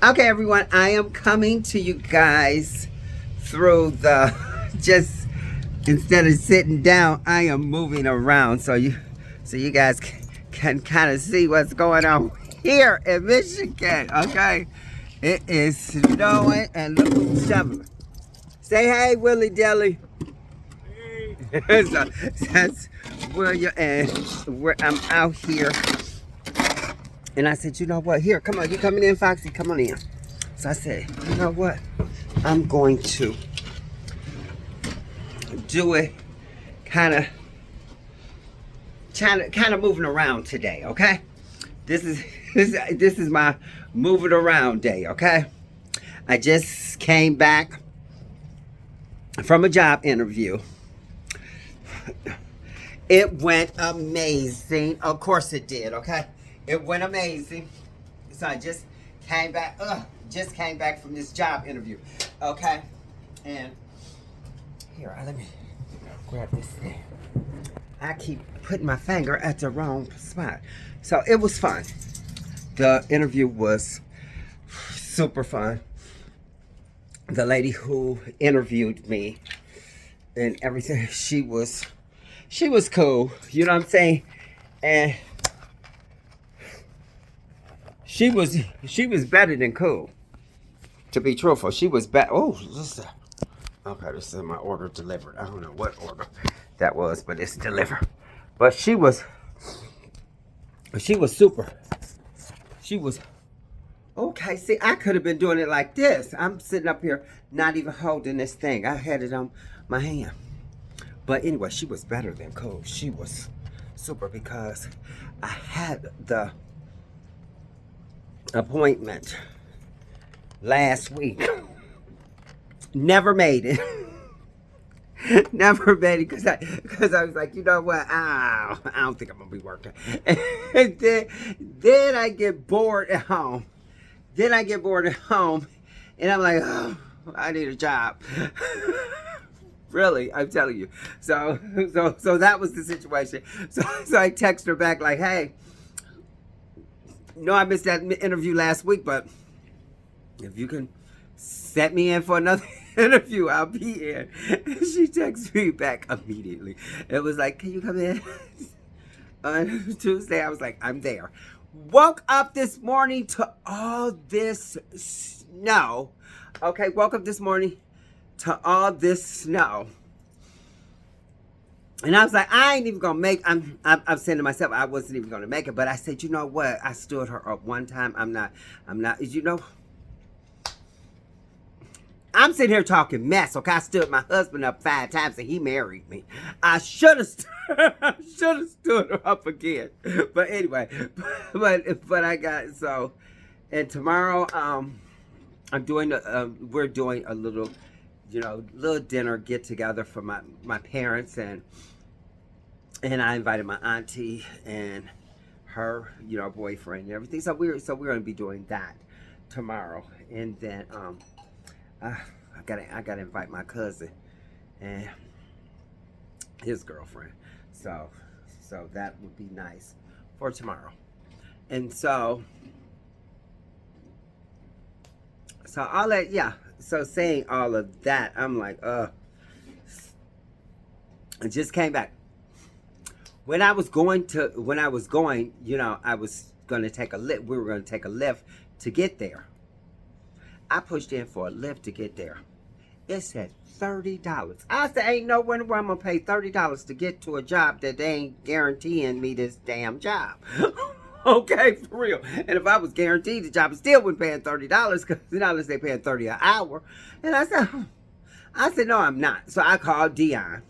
Okay, everyone, I am coming to you guys through the just instead of sitting down, I am moving around so you guys can kind of see what's going on here in Michigan. Okay, it is snowing and look who's shoveling. Say hey, Willie Dilly. So that's William, and I'm out here. And I said, you know what? Here, come on. You coming in, Foxy? Come on in. So I said, you know what? I'm going to do it kind of moving around today, okay? This is this is my moving around day, okay? I just came back from a job interview. It went amazing. Of course it did, okay? It went amazing. So I just came back, from this job interview, okay? And here, let me grab this thing. I keep putting my finger at the wrong spot. So it was fun. The interview was super fun. The lady who interviewed me and everything, she was cool. You know what I'm saying? And she was better than cool. To be truthful, she was better. Oh, listen. Okay, this is my order delivered. I don't know what order that was, but it's delivered. But she was super. She was okay. See, I could have been doing it like this. I'm sitting up here, not even holding this thing. I had it on my hand. But anyway, she was better than cool. She was super because I had the appointment last week. Never made it. Never made it because I was like, you know what? I don't think I'm gonna be working. And then I get bored at home. And I'm like, oh, I need a job. Really, I'm telling you. So that was the situation. So I text her back like, hey, no, I missed that interview last week, but if you can set me in for another interview, I'll be in. She texted me back immediately. It was like, can you come in on Tuesday? I was like, I'm there. Woke up this morning to all this snow. Okay, woke up this morning to all this snow. And I was like, I ain't even gonna make. I'm saying to myself, I wasn't even gonna make it. But I said, you know what? I stood her up one time. I'm not. You know. I'm sitting here talking mess. Okay, I stood my husband up 5 times and he married me. I should have stood her up again. But anyway, but I got so. And tomorrow, I'm doing. We're doing a little, little dinner get together for my parents and I invited my auntie and her, boyfriend and everything. So we're going to be doing that tomorrow, and then I gotta invite my cousin and his girlfriend. So that would be nice for tomorrow. And so all that, yeah. So saying all of that, I'm like, I just came back. When I was going, I was going to take a lift. We were going to take a lift to get there. I pushed in for a lift to get there. It said $30. I said, ain't no where I'm going to pay $30 to get to a job that they ain't guaranteeing me this damn job. Okay, for real. And if I was guaranteed the job, I still wouldn't pay $30 because unless they paying $30 an hour. And I said, no, I'm not. So I called Dion.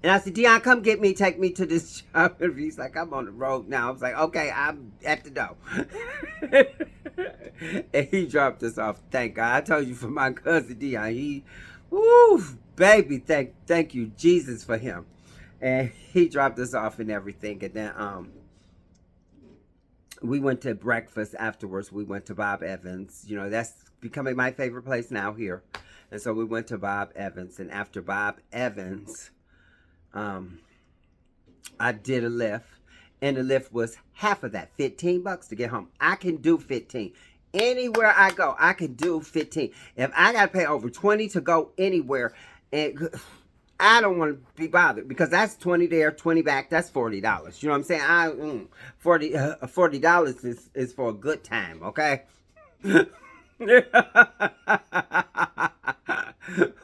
And I said, Dion, come get me, take me to this job. And he's like, I'm on the road now. I was like, okay, I'm at the door. And he dropped us off. Thank God. I told you for my cousin Dion. Baby, thank you, Jesus, for him. And he dropped us off and everything. And then we went to breakfast afterwards. We went to Bob Evans. That's becoming my favorite place now here. And so we went to Bob Evans. And after Bob Evans, I did a lift, and the lift was half of that, $15 to get home. I can do 15. Anywhere I go, I can do 15. If I got to pay over 20 to go anywhere, and I don't want to be bothered because that's 20 there, 20 back. That's $40. You know what I'm saying? $40 is for a good time. Okay.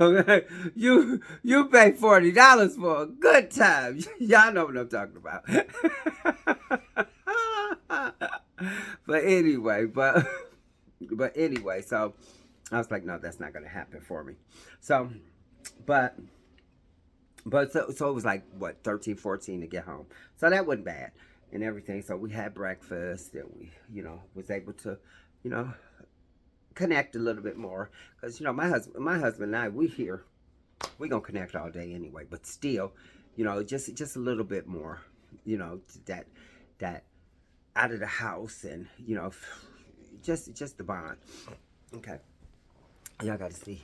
Okay, you pay $40 for a good time. Y'all know what I'm talking about. But anyway, but anyway, so I was like, no, that's not gonna happen for me. So, but so it was like what 13, 14 to get home. So that wasn't bad and everything. So we had breakfast and we, was able to, you know, connect a little bit more because my husband and I we gonna connect all day anyway, but still, just a little bit more, that out of the house and just the bond. Okay, y'all gotta see.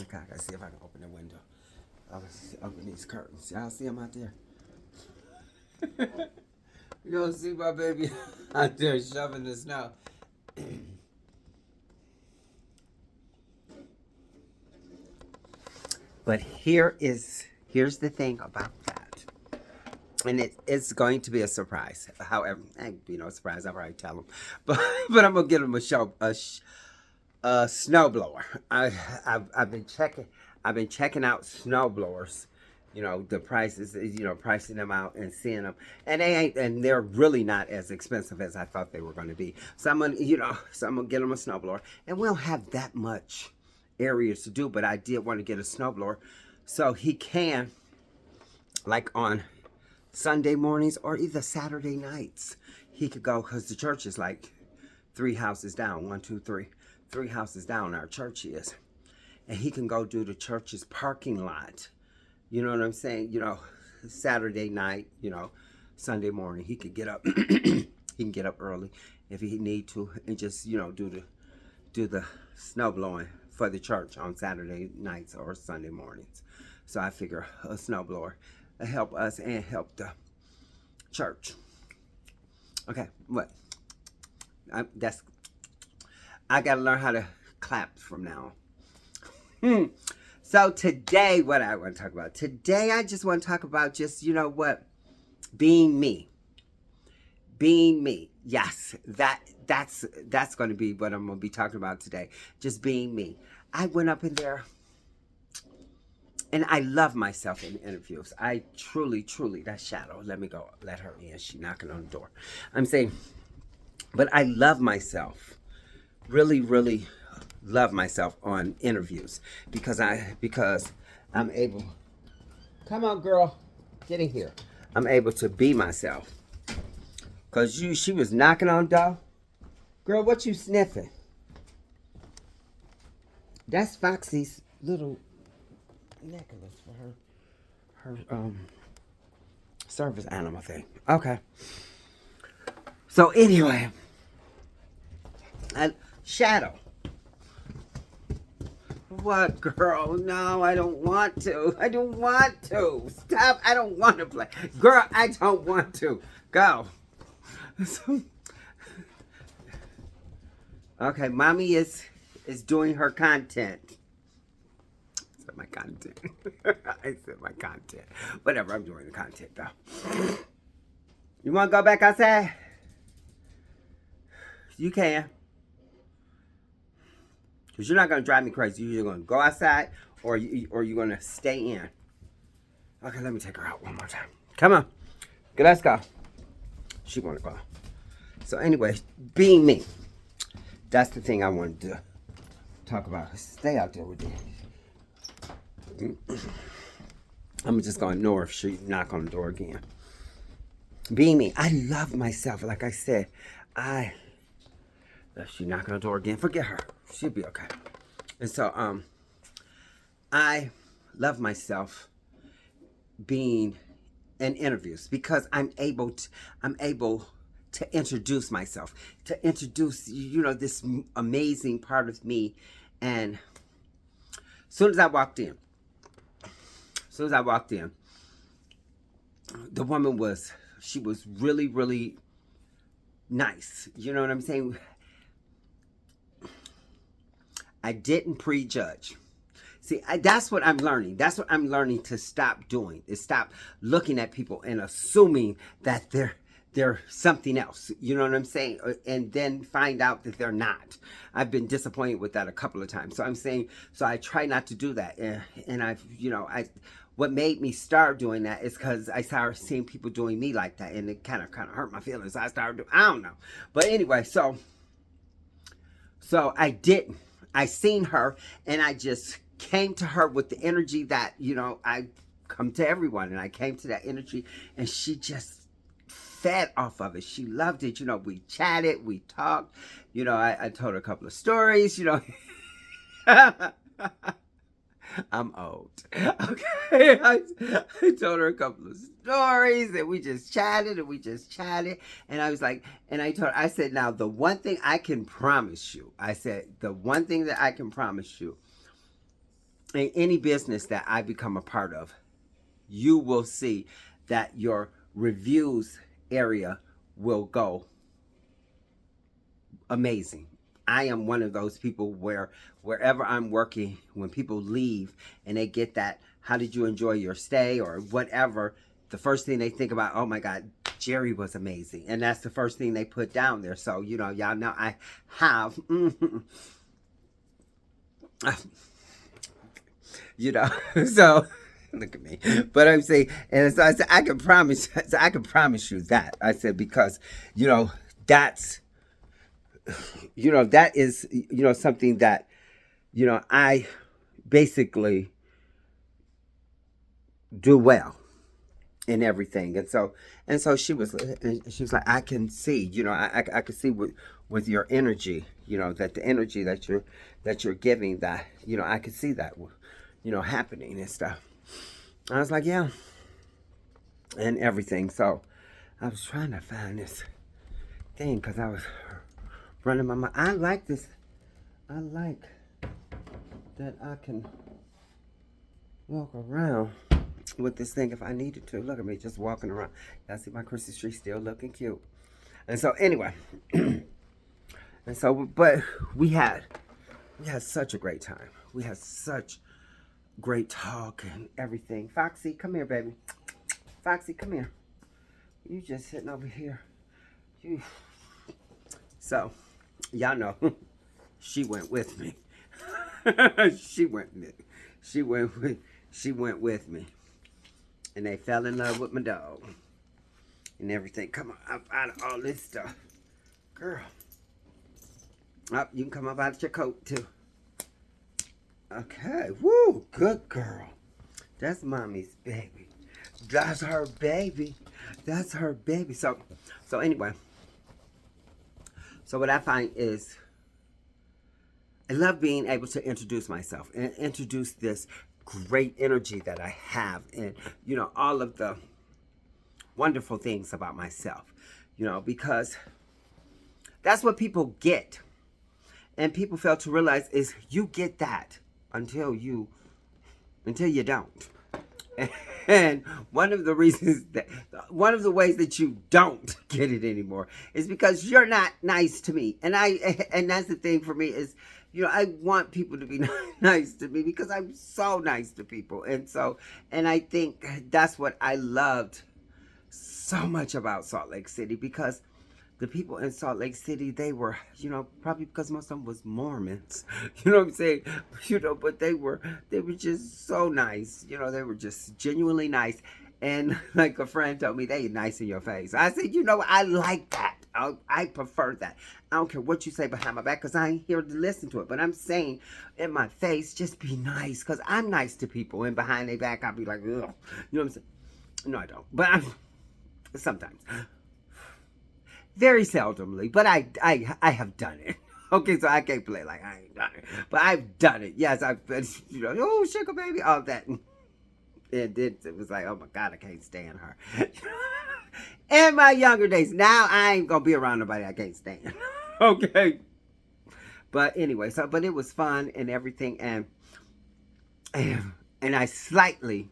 Okay, I gotta see if I can open the window. I was open these curtains. Y'all see them out there? You don't see my baby out there shoving the snow. But here's the thing about that, and it's going to be a surprise. However, ain't be no surprise. I'll probably tell them, but I'm gonna give them a snowblower. I've been checking out snowblowers. The prices. Pricing them out and seeing them, and they're really not as expensive as I thought they were going to be. So I'm gonna get them a snowblower, and we don't have that much areas to do, but I did want to get a snowblower so he can, like on Sunday mornings or either Saturday nights, he could go because the church is like 3 houses down. 1, 2, 3, 3 houses down. Our church is, and he can go do the church's parking lot. You know what I'm saying? Saturday night. Sunday morning he could get up. He can get up early if he need to, and just do the snow blowing for the church on Saturday nights or Sunday mornings. So I figure a snowblower will help us and help the church. Okay, what? I gotta learn how to clap from now on. So today, what I want to talk about. Today, I just want to talk about just, being me. Being me. Yes, that's going to be what I'm going to be talking about today. Just being me. I went up in there, and I love myself in interviews. I truly, that Shadow, let me go. Let her in. She's knocking on the door. I'm saying, but I love myself. Really, love myself on interviews because I'm able. Come on, girl. Get in here. I'm able to be myself. Because she was knocking on the door. Girl, what you sniffing? That's Foxy's little necklace for her service animal thing. Okay. So anyway, Shadow. What, girl? No, I don't want to. I don't want to. Stop. I don't want to play. Girl, I don't want to. Go. Okay, mommy is doing her content. I said my content. I said my content. Whatever, I'm doing the content though. You want to go back outside? You can. Because you're not going to drive me crazy. You're either going to go outside or you're going to stay in. Okay, let me take her out one more time. Come on. Okay, let's go. She want to go. So anyway, being me. That's the thing I wanted to talk about. Stay out there with me. I'm just going to ignore if she knock on the door again. Being me. I love myself. Like I said, if she knock on the door again, forget her. She'll be okay. And so, I love myself being in interviews because I'm able to introduce myself, to introduce, this amazing part of me. And as soon as I walked in, the woman was really, really nice. You know what I'm saying? I didn't prejudge. See, that's what I'm learning. That's what I'm learning to stop doing, is stop looking at people and assuming that they're something else. You know what I'm saying? And then find out that they're not. I've been disappointed with that a couple of times. So I'm saying, so I try not to do that. And I've, what made me start doing that is because I started seeing people doing me like that, and it kind of hurt my feelings. I started doing, I don't know. But anyway, so I didn't. I seen her, and I just came to her with the energy that, I come to everyone, and I came to that energy, and she just fed off of it. She loved it. We chatted, we talked. I told her a couple of stories, I'm old. Okay. I told her a couple of stories, and we just chatted and we just chatted. And I was like, and I said, now the one thing I can promise you, the one thing that I can promise you, in any business that I become a part of, you will see that your reviews area will go amazing. I am one of those people where wherever I'm working, when people leave and they get that, how did you enjoy your stay or whatever, the first thing they think about, oh my God, Jerry was amazing. And that's the first thing they put down there. So, y'all know I have, so look at me. But I'm saying, and so I said, I can promise you that. I said, because, that's, that is, something that, I basically do well in everything. And so she was like, I can see, I can see with your energy, that the energy that you're giving, that, I can see that, happening and stuff. I was like, yeah, and everything. So I was trying to find this thing because I was running my mind. I like this. I like that I can walk around with this thing if I needed to. Look at me just walking around. Y'all see my Christmas tree still looking cute. And so anyway, but we had such a great time. We had such great talk and everything. Foxy, come here, baby. Foxy, come here. You just sitting over here. So, y'all know, she went with me. she went with me. And they fell in love with my dog. And everything. Come on, up out of all this stuff. Girl. Up, you can come up out of your coat, too. Okay, woo, good girl. That's mommy's baby. That's her baby. That's her baby. So anyway. So what I find is, I love being able to introduce myself and introduce this great energy that I have, and all of the wonderful things about myself, because that's what people get, and people fail to realize is you get that until you don't. And one of the ways that you don't get it anymore is because you're not nice to me. And that's the thing for me is, I want people to be nice to me because I'm so nice to people. And I think that's what I loved so much about Salt Lake City, because the people in Salt Lake City, they were, probably because most of them was Mormons, you know what I'm saying? But they were just so nice. They were just genuinely nice. And like a friend told me, they ain't nice in your face. I said, I like that. I prefer that. I don't care what you say behind my back, because I ain't here to listen to it. But I'm saying in my face, just be nice, because I'm nice to people. And behind their back, I'll be like, ugh. You know what I'm saying? No, I don't. But sometimes. Very seldomly, but I have done it. Okay, so I can't play like I ain't done it, but I've done it. Yes, I've been, oh, sugar baby, all that. And it was like, oh my God, I can't stand her. In my younger days, now I ain't gonna be around nobody I can't stand. Okay, but anyway, but it was fun and everything, and I slightly,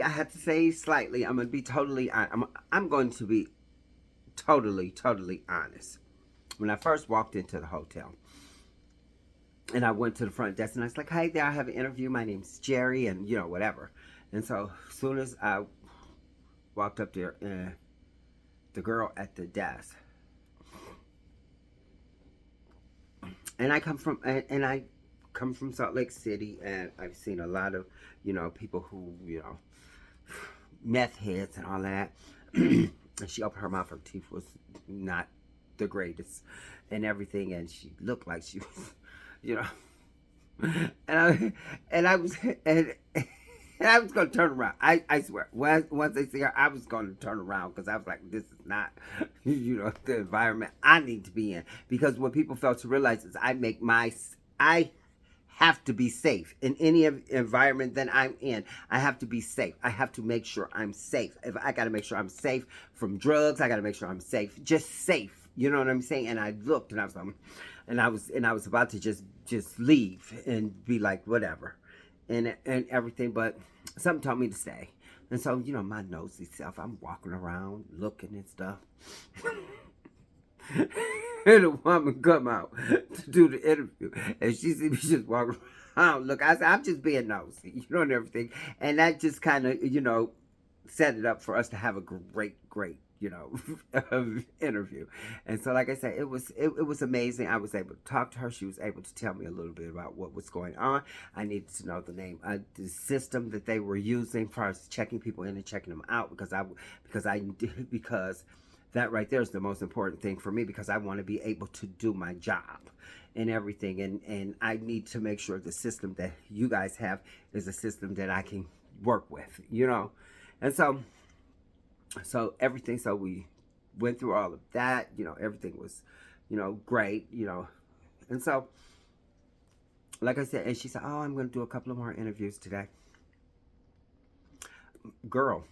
I have to say slightly. I'm gonna be totally. I'm going to be totally honest. When I first walked into the hotel, And I went to the front desk and I was like, "Hi there, I have an interview. My name's Jerry," and whatever. And so as soon as I walked up there, the girl at the desk, and I come from Salt Lake City, and I've seen a lot of people who meth heads and all that. And she opened her mouth, her teeth was not the greatest and everything, and she looked like she was, you know. And I was and I was going to turn around. I swear, once they see her, I was going to turn around because I was like, this is not, the environment I need to be in. Because what people fail to realize is I have to be safe in any environment that I'm in. I have to be safe. I have to make sure I'm safe. If I got to make sure I'm safe from drugs, I got to make sure I'm safe. Just safe. You know what I'm saying? And I looked, and I was about to just leave and be like, whatever, and everything, but something told me to stay. And so, my nosy self, I'm walking around looking and stuff. And a woman come out to do the interview, and she see me just walking around. Look, I said, I'm just being nosy, and everything. And that just kind of, set it up for us to have a great, interview. And so, like I said, it was amazing. I was able to talk to her. She was able to tell me a little bit about what was going on. I needed to know the name, the system that they were using for us checking people in and checking them out, because that right there is the most important thing for me, because I want to be able to do my job and everything. And I need to make sure the system that you guys have is a system that I can work with, And so we went through all of that, everything was, great, And so, like I said, and she said, "Oh, I'm going to do a couple of more interviews today." Girl,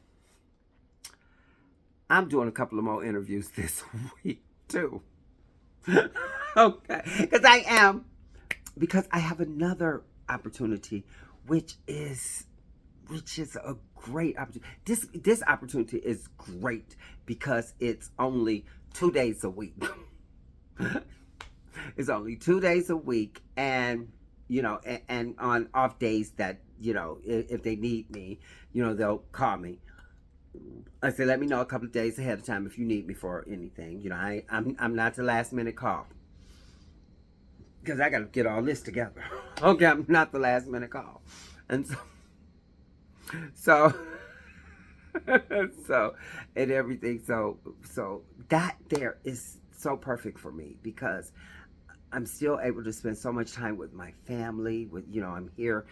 I'm doing a couple of more interviews this week too. Okay, because I have another opportunity, which is a great opportunity. This opportunity is great because it's only 2 days a week. It's only 2 days a week, and and on off days that if they need me, they'll call me. I say, let me know a couple of days ahead of time if you need me for anything. I'm not the last minute call, because I got to get all this together. Okay, I'm not the last minute call, and so so and everything. So that there is so perfect for me, because I'm still able to spend so much time with my family. I'm here,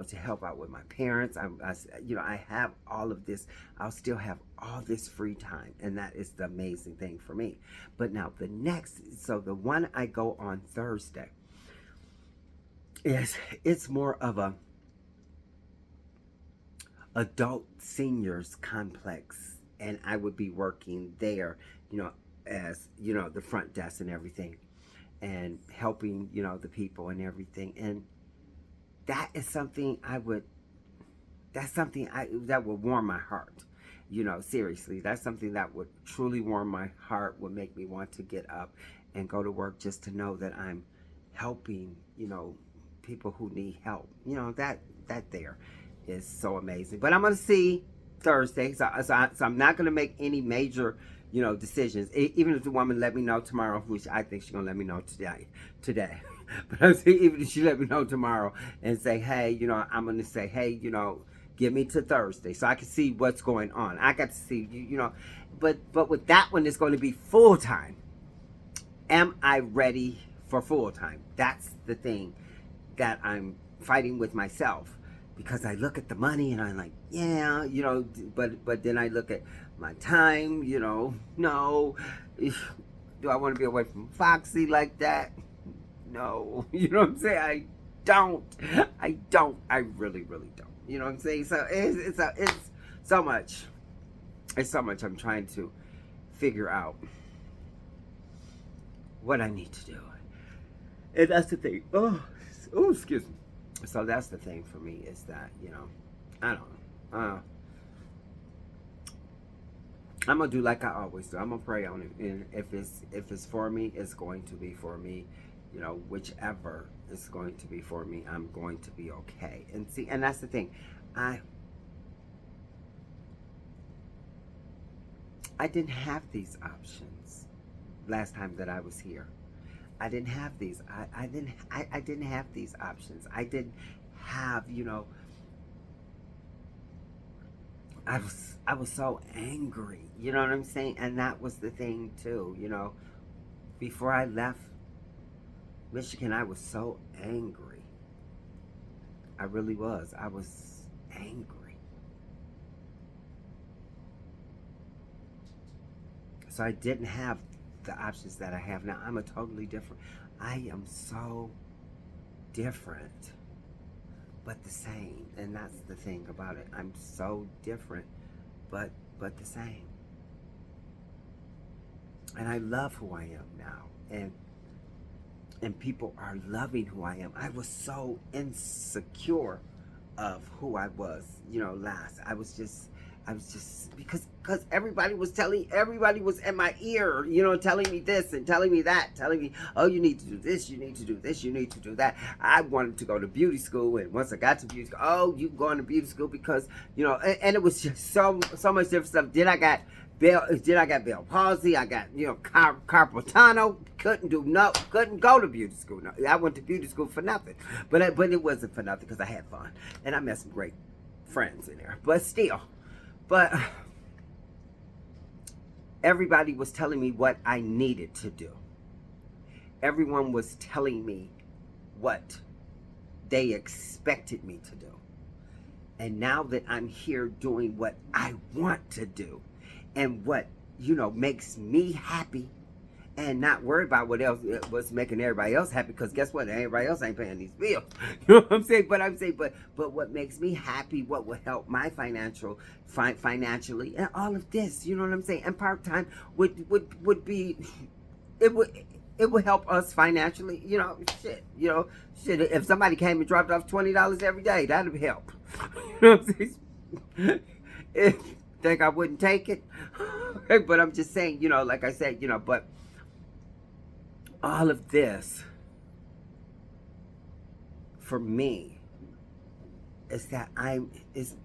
to help out with my parents. I have all of this. I'll still have all this free time, and that is the amazing thing for me. But now the one I go on Thursday it's more of a adult seniors complex, and I would be working there, as the front desk and everything, and helping the people and everything. And that is something that would warm my heart. Seriously, that's something that would truly warm my heart, would make me want to get up and go to work, just to know that I'm helping people who need help. That there is so amazing. But I'm going to see Thursday, so I'm not going to make any major decisions. Even if the woman let me know tomorrow, which I think she's going to let me know today. But I say, even if she let me know tomorrow and say, hey, I'm going to say, hey, give me to Thursday so I can see what's going on. I got to see, but with that one, it's going to be full time. Am I ready for full time? That's the thing that I'm fighting with myself, because I look at the money and I'm like, yeah, but then I look at my time, no, do I want to be away from Foxy like that? No, you know what I'm saying? I don't, I really, really don't. You know what I'm saying? So it's so much. It's so much I'm trying to figure out what I need to do. And that's the thing. Oh, excuse me. So that's the thing for me, is that, I don't know. I'm gonna do like I always do. I'm gonna pray on it, and if it's for me, it's going to be for me. You know, whichever is going to be for me, I'm going to be okay. And see, and that's the thing. I didn't have these options last time that I was here. I didn't have these. I didn't have these options. I didn't have, you know, I was so angry. You know what I'm saying? And that was the thing too, you know. Before I left Michigan, I was so angry. I really was. I was angry. So I didn't have the options that I have now. I'm a totally different. I am so different, but the same. And that's the thing about it. I'm so different, but the same. And I love who I am now. And people are loving who I am. I was so insecure of who I was, you know, last. I was just because everybody was in my ear, you know, telling me this and telling me that, telling me, oh, you need to do this, you need to do this, you need to do that. I wanted to go to beauty school, and once I got to beauty school, oh, you going to beauty school because, you know, and it was just so much different stuff. Then I got Bell palsy. I got, you know, carpal tunnel. Couldn't go to beauty school. No, I went to beauty school for nothing, but it wasn't for nothing because I had fun and I met some great friends in there. But still, everybody was telling me what I needed to do. Everyone was telling me what they expected me to do. And now that I'm here doing what I want to do and what, you know, makes me happy, and not worry about what's making everybody else happy, because guess what? Everybody else ain't paying these bills. You know what I'm saying? But what makes me happy, what will help my financially, and all of this, you know what I'm saying? And part-time would be, it would help us financially, you know, shit, if somebody came and dropped off $20 every day, that'd help. You know what I'm saying? Think I wouldn't take it? But I'm just saying, you know, like I said, you know, but all of this, for me, is that is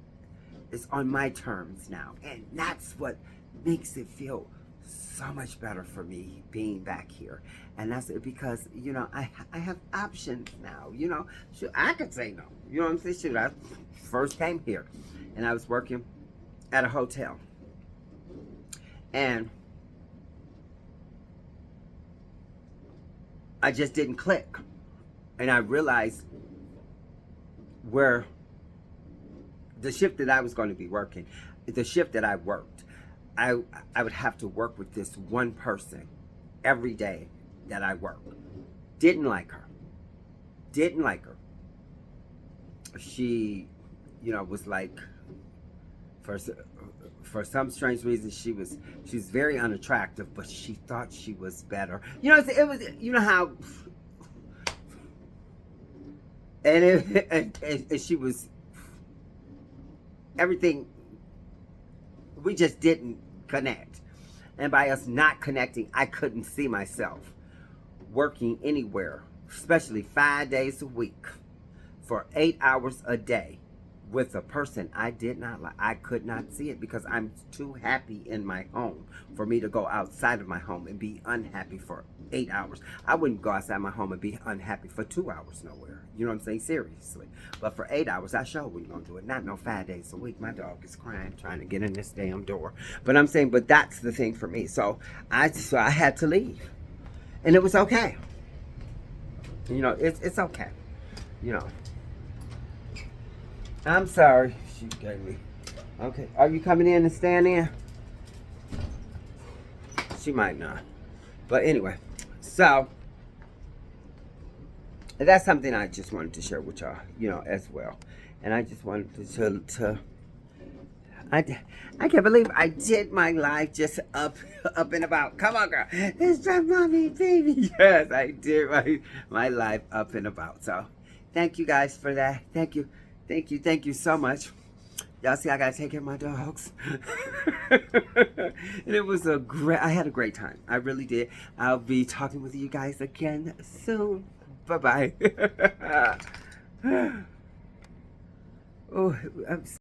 on my terms now. And that's what makes it feel so much better for me being back here. And that's it, because, you know, I have options now, you know. Shoot, I could say no. You know what I'm saying? Shoot, I first came here and I was working at a hotel. And I just didn't click. And I realized where the shift that I was going to be working, the shift that I worked, I would have to work with this one person every day that I worked. Didn't like her. She, you know, was like, for some strange reason, she's very unattractive, but she thought she was better. You know, it was, you know how, and she was, everything, we just didn't connect. And by us not connecting, I couldn't see myself working anywhere, especially 5 days a week for 8 hours a day with a person I did not like. I could not see it, because I'm too happy in my home for me to go outside of my home and be unhappy for 8 hours. I wouldn't go outside my home and be unhappy for 2 hours nowhere. You know what I'm saying? Seriously. But for 8 hours, I sure wouldn't gonna do it. Not no 5 days a week. My dog is crying trying to get in this damn door. But I'm saying, but that's the thing for me. So I had to leave. And it was okay. You know, it's okay. You know. I'm sorry. She gave me. Okay. Are you coming in and staying in? She might not. But anyway. So, that's something I just wanted to share with y'all, you know, as well. And I just wanted to I can't believe I did my life just up and about. Come on, girl. It's just mommy, baby. Yes, I did my life up and about. So, thank you guys for that. Thank you so much. Y'all see, I gotta take care of my dogs. And it was I had a great time. I really did. I'll be talking with you guys again soon. Bye-bye. Oh, I'm